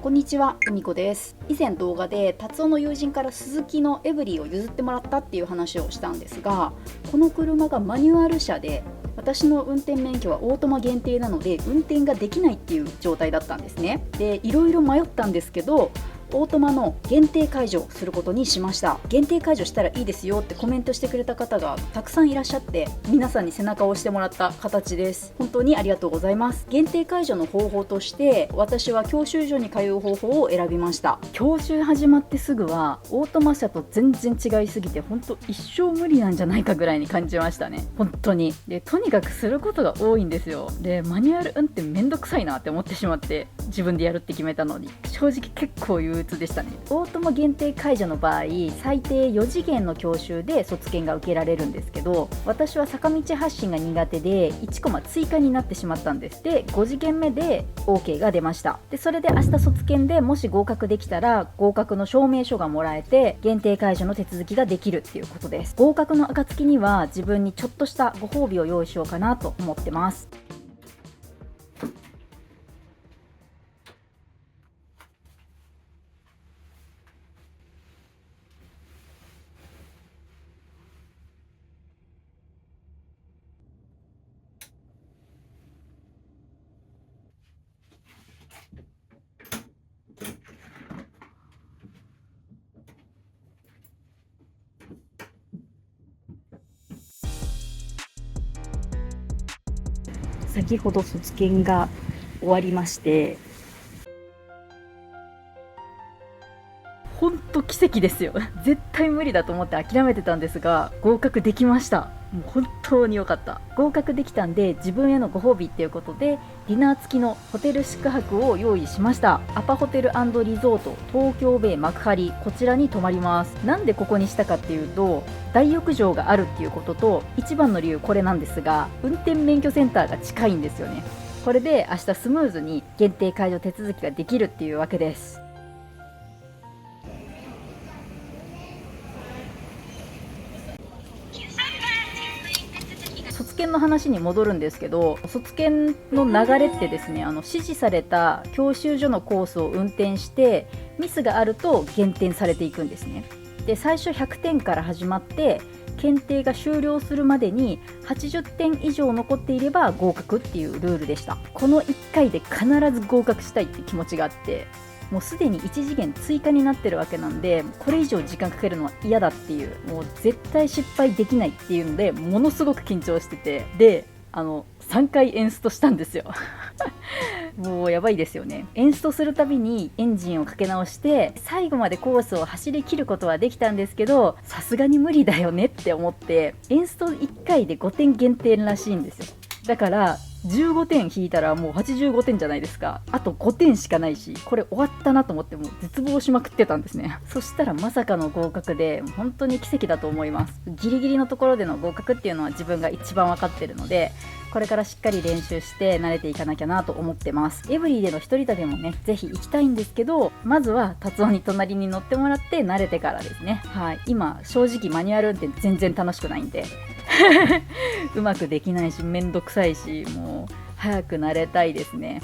こんにちは、うみこです。以前動画で達夫の友人からスズキのエブリィを譲ってもらったっていう話をしたんですが、この車がマニュアル車で私の運転免許はオートマ限定なので運転ができないっていう状態だったんですね。で、いろいろ迷ったんですけど、オートマの限定解除をすることにしました。限定解除したらいいですよってコメントしてくれた方がたくさんいらっしゃって、皆さんに背中を押してもらった形です。本当にありがとうございます。限定解除の方法として私は教習所に通う方法を選びました。教習始まってすぐはオートマ車と全然違いすぎて、本当一生無理なんじゃないかぐらいに感じましたね。本当に。で、とにかくすることが多いんですよ。で、マニュアル運転めんどくさいなって思ってしまって、自分でやるって決めたのに正直結構憂鬱でしたね。オートマ限定解除の場合、最低4次元の教習で卒検が受けられるんですけど、私は坂道発進が苦手で1コマ追加になってしまったんです。で、5次元目で OK が出ました。で、それで明日卒検でもし合格できたら合格の証明書がもらえて限定解除の手続きができるっていうことです。合格の暁には自分にちょっとしたご褒美を用意しようかなと思ってます。先ほど卒検が終わりまして、ほんと奇跡ですよ。絶対無理だと思って諦めてたんですが、合格できました。もう本当に良かった。合格できたんで、自分へのご褒美っていうことでディナー付きのホテル宿泊を用意しました。アパホテル&リゾート東京ベイ幕張、こちらに泊まります。なんでここにしたかっていうと、大浴場があるっていうことと、一番の理由これなんですが、運転免許センターが近いんですよね。これで明日スムーズに限定解除手続きができるっていうわけです。卒検の話に戻るんですけど、卒検の流れってですね、指示された教習所のコースを運転してミスがあると減点されていくんですね。で、最初100点から始まって検定が終了するまでに80点以上残っていれば合格っていうルールでした。この1回で必ず合格したいって気持ちがあって、もうすでに1次元追加になってるわけなんで、これ以上時間かけるのは嫌だっていう、もう絶対失敗できないっていうのでものすごく緊張してて、で3回エンストしたんですよ。もうやばいですよね。エンストするたびにエンジンをかけ直して最後までコースを走り切ることはできたんですけど、さすがに無理だよねって思って、エンスト1回で5点減点らしいんですよ。だから15点引いたらもう85点じゃないですか。あと5点しかないし、これ終わったなと思ってもう絶望しまくってたんですね。そしたらまさかの合格で、本当に奇跡だと思います。ギリギリのところでの合格っていうのは自分が一番分かってるので、これからしっかり練習して慣れていかなきゃなと思ってます。エブリィでの一人旅もね、ぜひ行きたいんですけど、まずは達夫に隣に乗ってもらって慣れてからですね。はい、今正直マニュアル運転全然楽しくないんでうまくできないし、めんどくさいし、もう早く慣れたいですね。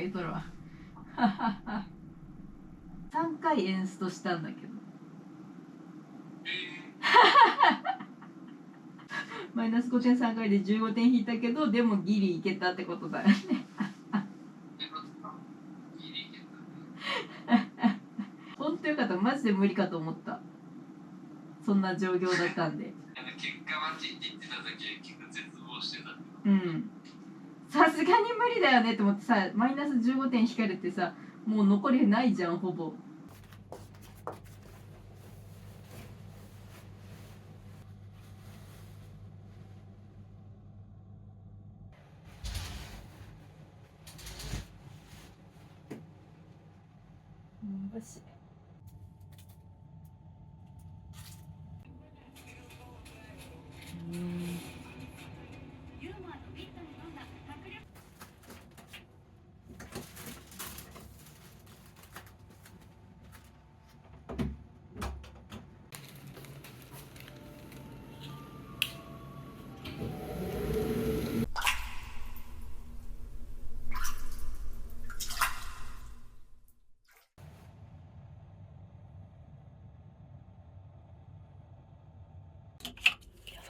げとるわ3回エンストしたんだけどマイナス5点3回で15点引いたけど、でもギリいけたってことだよね本当よかった。マジで無理かと思った。そんな状況だったんで。結果待ちって言ってた時は結構絶望してた。うん。さすがに無理だよねって思ってさ、マイナス15点引かれてさ、もう残りないじゃん、ほぼ。よし。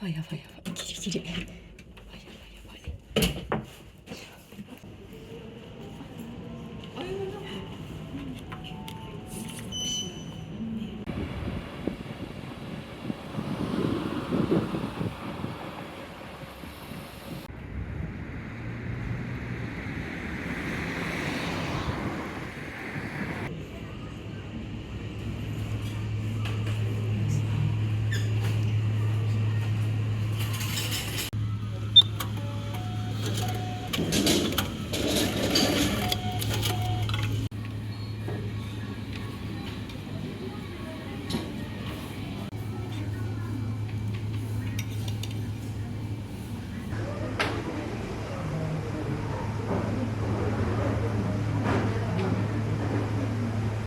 やばいやばいやばい、ギリギリ。やばいやばいやばい。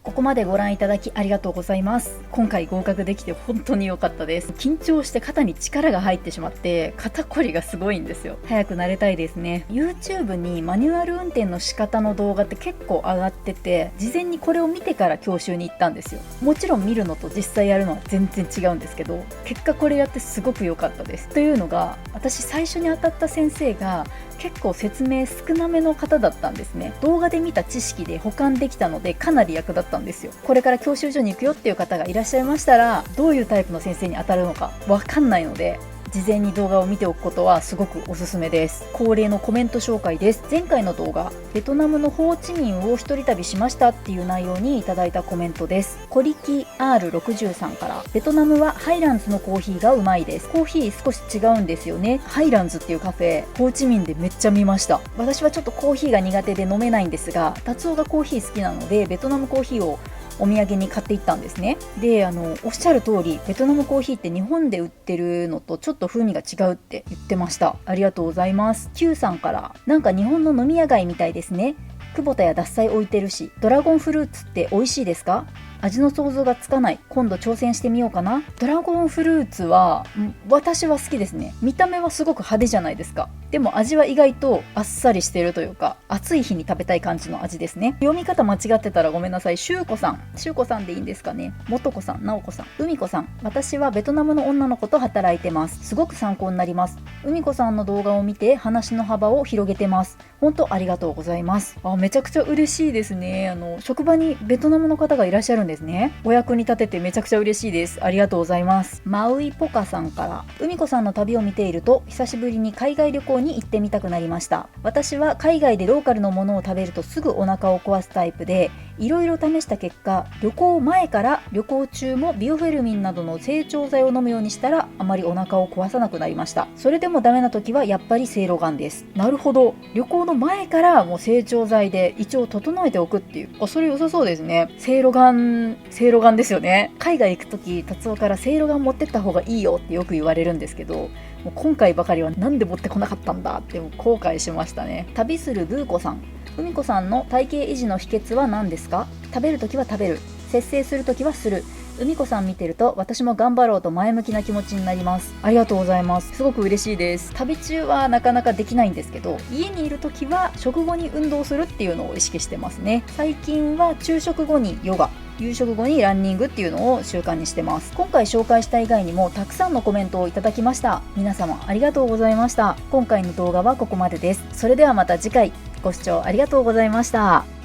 ここまでご覧いただきありがとうございます。今回合格できて本当に良かったです。緊張して肩に力が入ってしまって肩こりがすごいんですよ。早く慣れたいですね。 YouTube にマニュアル運転の仕方の動画って結構上がってて、事前にこれを見てから教習に行ったんですよ。もちろん見るのと実際やるのは全然違うんですけど、結果これやってすごく良かったです。というのが、私最初に当たった先生が結構説明少なめの方だったんですね。動画で見た知識で補完できたのでかなり役立ったんですよ。これから教習所に行くよっていう方がいらっしゃいましたら、どういうタイプの先生に当たるのかわかんないので、事前に動画を見ておくことはすごくおすすめです。恒例のコメント紹介です。前回の動画、ベトナムのホーチミンを一人旅しましたっていう内容にいただいたコメントです。コリキ R60 さんから、ベトナムはハイランズのコーヒーがうまいです。コーヒー少し違うんですよね。ハイランズっていうカフェ、ホーチミンでめっちゃ見ました。私はちょっとコーヒーが苦手で飲めないんですが、達夫がコーヒー好きなのでベトナムコーヒーをお土産に買っていったんですね。で、おっしゃる通り、ベトナムコーヒーって日本で売ってるのとちょっと風味が違うって言ってました。ありがとうございます。Q さんから、なんか日本の飲み屋街みたいですね。久保田や獺祭置いてるし、ドラゴンフルーツって美味しいですか？味の想像がつかない。今度挑戦してみようかな。ドラゴンフルーツは私は好きですね。見た目はすごく派手じゃないですか。でも味は意外とあっさりしてるというか、暑い日に食べたい感じの味ですね。読み方間違ってたらごめんなさい。しゅうこさんでいいんですかね。もとこさん、なおこさん、うみこさん。私はベトナムの女の子と働いてます。すごく参考になります。うみこさんの動画を見て話の幅を広げてます。本当ありがとうございます。めちゃくちゃ嬉しいですね。職場にベトナムの方がいらっしゃるんですね。お役に立ててめちゃくちゃ嬉しいです。ありがとうございます。マウイポカさんから、うみこさんの旅を見ていると久しぶりに海外旅行に行ってみたくなりました。私は海外でローカルのものを食べるとすぐお腹を壊すタイプで、いろいろ試した結果、旅行前から旅行中もビオフェルミンなどの整腸剤を飲むようにしたらあまりお腹を壊さなくなりました。それでもダメな時はやっぱりせいろがんです。なるほど。旅行の前からもう整腸剤で胃腸を整えておくっていう、それ良さそうですね。せいろがんですよね。海外行く時、達夫からせいろがん持ってった方がいいよってよく言われるんですけど、もう今回ばかりはなんで持ってこなかったんだって後悔しましたね。旅するブーコさん、うみこさんの体型維持の秘訣は何ですか？食べるときは食べる、節制するときはする、海子さん見てると私も頑張ろうと前向きな気持ちになります。ありがとうございます。すごく嬉しいです。旅中はなかなかできないんですけど、家にいる時は食後に運動するっていうのを意識してますね。最近は昼食後にヨガ、夕食後にランニングっていうのを習慣にしてます。今回紹介した以外にもたくさんのコメントをいただきました。皆様ありがとうございました。今回の動画はここまでです。それではまた次回。ご視聴ありがとうございました。